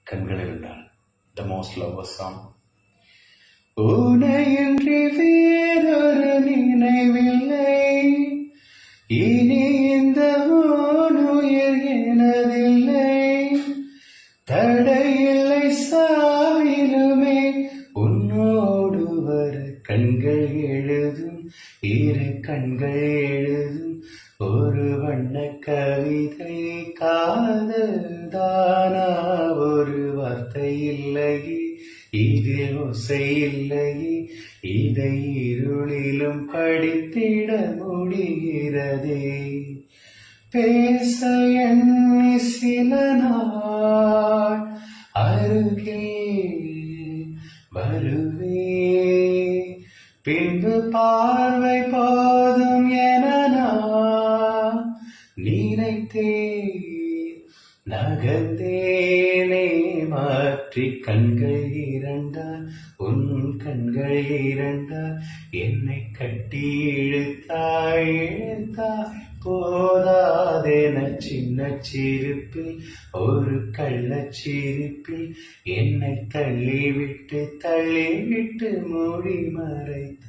கண்கள் இருந்தால் the most lovers song. உனையின்றி வேறொரு நினைவில்லை, இனி இந்த உயிர் எனதில்லை, தடையில்லை சாவிலுமே உன்னோடு வர கண்கள் எழுதும், இரு கண்கள் எழுதும் ஒரு வண்ண கவிதை. காதல் தானா ஒரு வார்த்தை இல்லையே, இதில் ஓசை இல்லையே, இதை இருளிலும் படித்திட முடிகிறதே. பேச எண்ணி சில நாள் அருகே வருவே, பின்பு பார்வை போதும் என நான் நினைத்தே நகர்ந்தேனே. மாற்றி கண்கள் இரண்டால், உன் கண்கள் இரண்டால் என்னை கட்டி இழுத்தாய் இழுத்தாய் போதாதென சின்ன சிரிப்பில் ஒரு கள்ளச்சிரிப்பில் என்னை தள்ளிவிட்டு மூடி மறைத்தாய்.